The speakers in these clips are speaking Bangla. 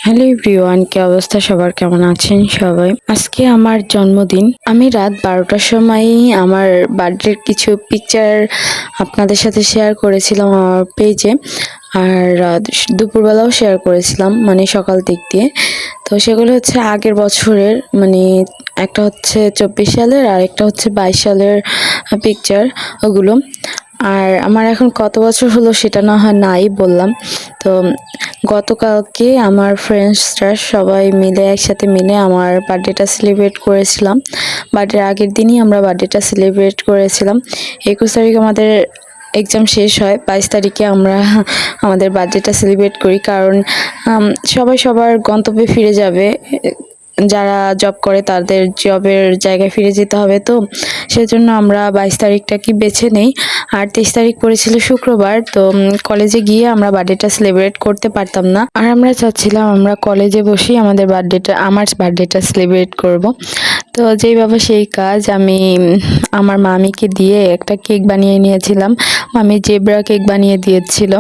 হ্যালো এভরিওয়ান, কি অবস্থা সবার, কেমন আছেন সবাই? আজকে আমার জন্মদিন। আমি রাত 12টার সময়ই আমার বার্থডের কিছু পিকচার আপনাদের সাথে শেয়ার করেছিলাম আমার পেজে। আর দুপুরবেলাও শেয়ার করেছিলাম, মানে সকাল দিক দিয়ে। তো সেগুলো হচ্ছে আগের বছরের, মানে একটা হচ্ছে 24 সালের আর একটা হচ্ছে 22 সালের পিকচার ওগুলো। আর আমার এখন কত বছর হলো সেটা না হয় নাই বললাম। তো গতকালকে আমার ফ্রেন্ডসরা সবাই মিলে একসাথে মিলে আমার বার্থডেটা সেলিব্রেট করেছিলাম। বার্থডের আগের দিনই আমরা বার্থডেটা সেলিব্রেট করেছিলাম। 21 তারিখ আমাদের এক্সাম শেষ হয়, 22 তারিখে আমরা আমাদের বার্থডেটা সেলিব্রেট করি, কারণ সবাই সবার গন্তব্যে ফিরে যাবে। যারা জব করে তাদের জবের জায়গায় ফিরে যেতে হবে, তো সেজন্য আমরা 22 তারিখটাকে বেছে নেই। আর 23 তারিখ পড়েছিল শুক্রবার, তো কলেজে গিয়ে আমরা বার্থডেটা সেলিব্রেট করতে পারতাম না। আর আমরা চাচ্ছিলাম আমরা কলেজে বসেই আমার বার্থডেটা সেলিব্রেট করব। তো যেইভাবে সেই কাজ, আমি আমার মামিকে দিয়ে একটা কেক বানিয়ে নিয়েছিলাম। মামি জেব্রা কেক বানিয়ে দিয়েছিল,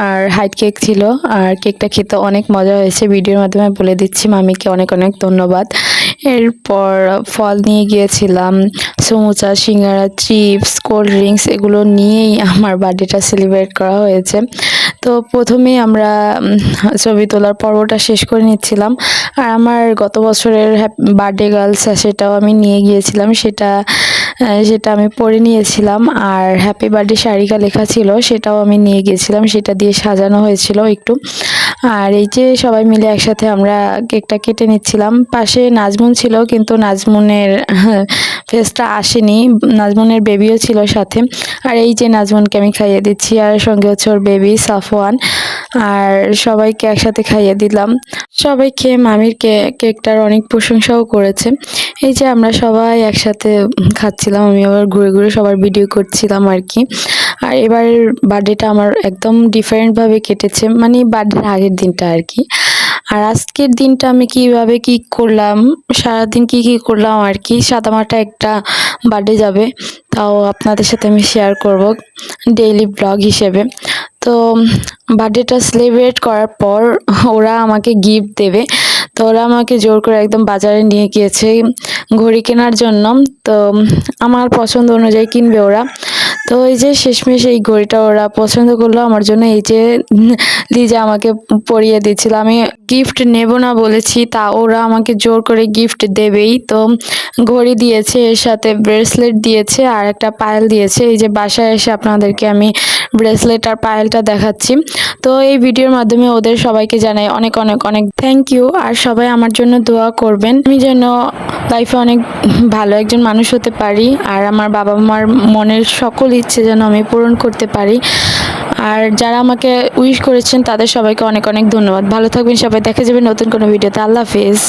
আর হাইট কেক ছিল। আর কেকটা খেতে অনেক মজা হয়েছে, ভিডিওর মাধ্যমে বলে দিচ্ছি। মামিকে অনেক অনেক ধন্যবাদ। এরপর ফল নিয়ে গিয়েছিলাম, সমুচা, সিঙ্গারা, চিপস, কোল্ড ড্রিঙ্কস, এগুলো নিয়েই আমার বার্থডেটা সেলিব্রেট করা হয়েছে। তো প্রথমেই আমরা ছবি তোলার পর্বটা শেষ করে নিচ্ছিলাম। আর আমার গত বছরের বার্থডে গার্লস সেটাও আমি নিয়ে গিয়েছিলাম, সেটা আমি পরে নিয়েছিলাম। আর হ্যাপি বার্থডে সারিকা লেখা ছিল, সেটাও আমি নিয়ে গিয়েছিলাম, সেটা দিয়ে সাজানো হয়েছিল একটু। আর এই যে সবাই মিলে একসাথে আমরা কেকটা কেটে নিচ্ছিলাম। পাশে নাজমুন ছিল, কিন্তু নাজমুনের ফেসটা আসেনি, নাজমুনের বেবিও ছিল সাথে। আর এই যে নাজমুনকে আমি খাইয়ে দিচ্ছি, আর সঙ্গে হচ্ছে ওর বেবি সাফওয়ান। আর সবাইকে একসাথে খাইয়ে দিলাম। সবাই খেয়ে মামির কেকটার অনেক প্রশংসাও করেছে। এই যে আমরা সবাই একসাথে খাচ্ছিলাম, আমি আবার ঘুরে ঘুরে সবার ভিডিও করছিলাম আর কি। আর এবারের বার্থডেটা আমার একদম ডিফারেন্টভাবে কেটেছে, মানে বার্থডের আগের দিনটা আর কি। আর আজকের দিনটা আমি কিভাবে কি করলাম, সারাদিন কি করলাম আর কি, সাদামাটা একটা বার্থডে যাবে, তাও আপনাদের সাথে আমি শেয়ার করব ডেইলি ব্লগ হিসেবে। তো বার্থডেটা সেলিব্রেট করার পর ওরা আমাকে গিফট দেবে, তো ওরা আমাকে জোর করে একদম বাজারে নিয়ে গিয়েছে ঘড়ি কেনার জন্য। তো আমার পছন্দ অনুযায়ী কিনবে ওরা। তো এই যে শেষমেশ এই ঘড়িটা ওরা পছন্দ করলো আমার জন্য, এই যে লিজা আমাকে পরিয়ে দিচ্ছিল। আমি গিফট নেব না বলেছি, তা ওরা আমাকে জোর করে গিফট দেবেই। তো ঘড়ি দিয়েছে, এর সাথে ব্রেসলেট দিয়েছে আর একটা পায়েল দিয়েছে। এই যে বাসায় এসে আপনাদেরকে আমি ব্রেসলেট আর পায়েলটা দেখাচ্ছি। তো এই ভিডিওর মাধ্যমে ওদের সবাইকে জানাই অনেক অনেক অনেক থ্যাংক ইউ। আর সবাই আমার জন্য দোয়া করবেন, আমি যেন লাইফে অনেক ভালো একজন মানুষ হতে পারি, আর আমার বাবা মার মনের সকল ইচ্ছে যেন আমি পূরণ করতে পারি। আর যারা আমাকে উইশ করেছেন তাদের সবাইকে অনেক অনেক ধন্যবাদ। ভালো থাকবেন সবাই, দেখা যাবে নতুন কোনো ভিডিওতে। আল্লাহ হাফেজ।